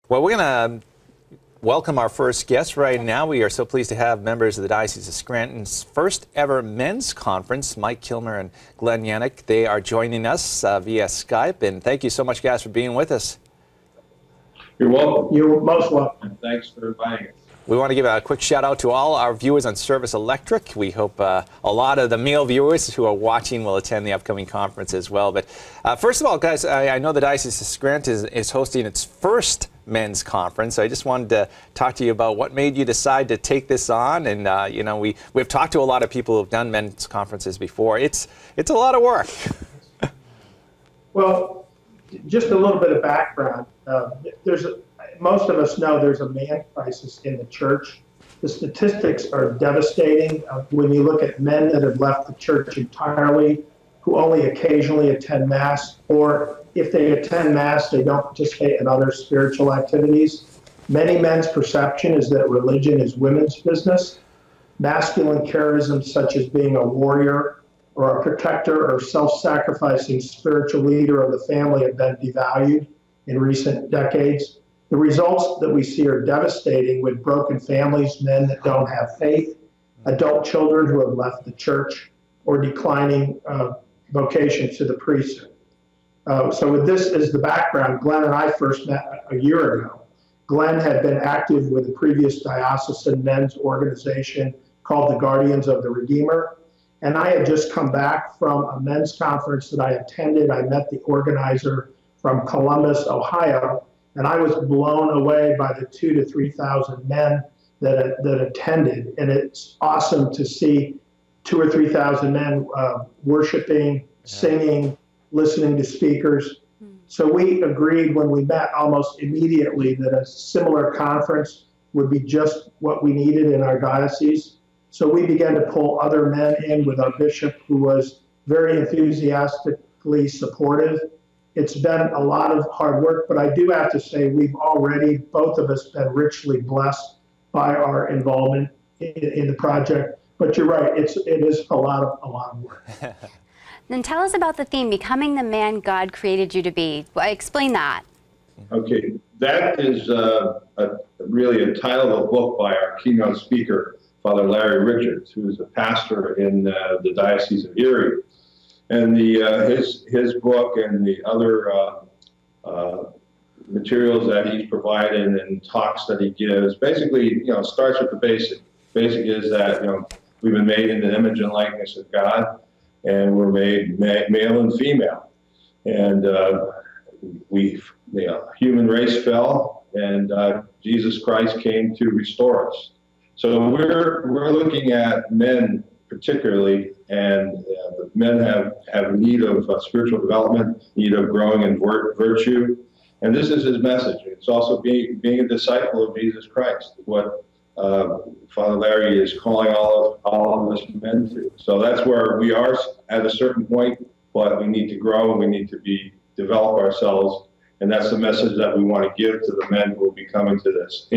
Well, we're going to welcome our first guest right now. We are so pleased to have members of the Diocese of Scranton's first ever men's conference, Mike Kilmer and Glenn Yanik. They are joining us via Skype, and thank you so much, guys, for being with us. You're welcome. You're most welcome. Thanks for inviting us. We want to give a quick shout out to all our viewers on Service Electric. We hope a lot of the male viewers who are watching will attend the upcoming conference as well. But first of all, guys, I know the Diocese of Scranton is hosting its first men's conference. So I just wanted to talk to you about what made you decide to take this on. And you know, we've talked to a lot of people who've done men's conferences before. It's a lot of work. Well, just a little bit of background. Most of us know there's a man crisis in the church. The statistics are devastating. When you look at men that have left the church entirely, who only occasionally attend Mass, or if they attend Mass, they don't participate in other spiritual activities. Many men's perception is that religion is women's business. Masculine charisms such as being a warrior or a protector or self-sacrificing spiritual leader of the family have been devalued in recent decades. The results that we see are devastating, with broken families, men that don't have faith, adult children who have left the church, or declining vocation to the priesthood. So with this as the background, Glenn and I first met a year ago. Glenn had been active with the previous diocesan men's organization called the Guardians of the Redeemer. And I had just come back from a men's conference that I attended. I met the organizer from Columbus, Ohio, and I was blown away by the 2,000 to 3,000 men that attended. And it's awesome to see 2,000 or 3,000 men worshiping, singing, listening to speakers. So we agreed when we met almost immediately that a similar conference would be just what we needed in our diocese. So we began to pull other men in with our bishop, who was very enthusiastically supportive. It's been a lot of hard work, but I do have to say we've already, both of us, been richly blessed by our involvement in the project. But you're right, it is a lot of work. Then tell us about the theme, Becoming the Man God Created You to Be. Explain that. Okay, that is really a title of a book by our keynote speaker, Father Larry Richards, who is a pastor in the Diocese of Erie. And his book and the other materials that he's provided and talks that he gives basically, starts with the basic. Basic is that, we've been made in the image and likeness of God, and we're made male and female. And the human race fell, and Jesus Christ came to restore us. So we're looking at men particularly, and the men have need of spiritual development, need of growing in virtue, and this is his message. It's also being a disciple of Jesus Christ, what Father Larry is calling all of us men to. So that's where we are at a certain point, but we need to grow and we need to develop ourselves, and that's the message that we want to give to the men who will be coming to this.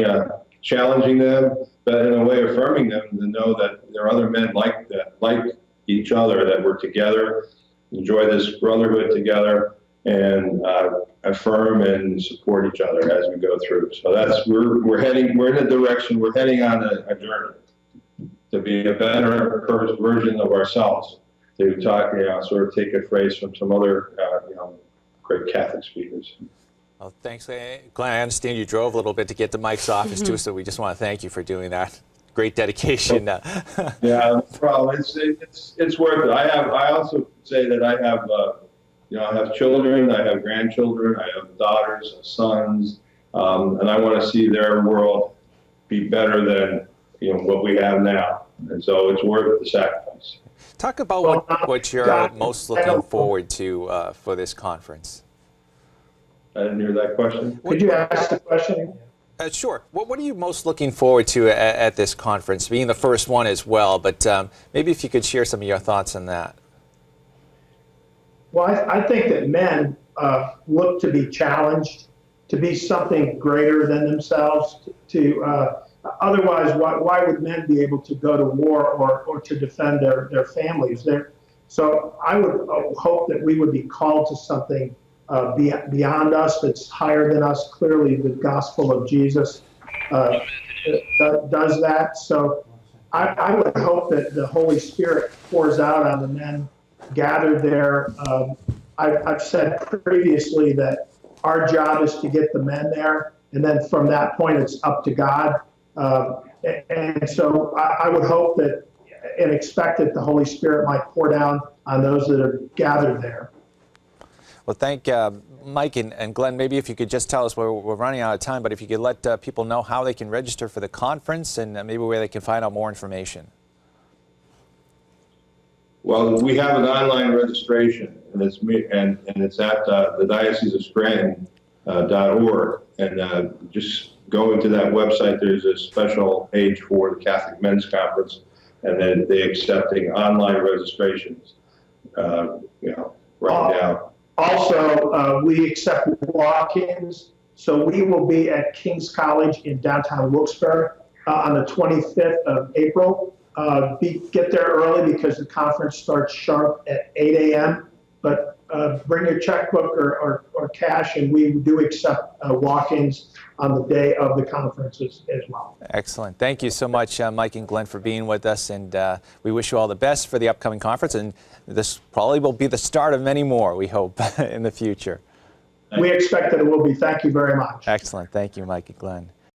Challenging them, but in a way affirming them to know that there are other men like that, like each other, that we're together, enjoy this brotherhood together, and affirm and support each other as we go through. So that's we're in a direction. We're heading on a journey to be a better version of ourselves. To talk, sort of take a phrase from some other, great Catholic speakers. Well, thanks, Glenn. I understand you drove a little bit to get to Mike's office too, so we just want to thank you for doing that. Great dedication. Yeah, no problem. It's worth it. I also say that I have children, I have grandchildren, I have daughters, sons, and I want to see their world be better than what we have now. And so it's worth the sacrifice. Talk about what you're most looking forward to for this conference. I didn't hear that question. Could you ask the question? Sure. What are you most looking forward to at this conference, being the first one as well? But maybe if you could share some of your thoughts on that. Well, I think that men look to be challenged, to be something greater than themselves. Otherwise, why would men be able to go to war or to defend their families? So I would hope that we would be called to something beyond us, that's higher than us. Clearly, the gospel of Jesus does that. So I would hope that the Holy Spirit pours out on the men gathered there. I've said previously that our job is to get the men there, and then from that point, it's up to God. And so I would hope that and expect that the Holy Spirit might pour down on those that are gathered there. Well, thank Mike and Glenn. Maybe if you could just tell us, we're running out of time, but if you could let people know how they can register for the conference and maybe where they can find out more information. Well, we have an online registration, and it's at the Diocese of Scranton.org, and just go into that website. There's a special page for the Catholic Men's Conference, and then they're accepting online registrations. Right now. Also, we accept walk-ins, so we will be at King's College in downtown Wilkes-Barre on the 25th of April. Get there early because the conference starts sharp at 8 a.m. But bring your checkbook or cash, and we do accept walk-ins on the day of the conferences as well. Excellent. Thank you so much, Mike and Glenn, for being with us, and we wish you all the best for the upcoming conference, and this probably will be the start of many more, we hope, in the future. We expect that it will be. Thank you very much. Excellent. Thank you, Mike and Glenn.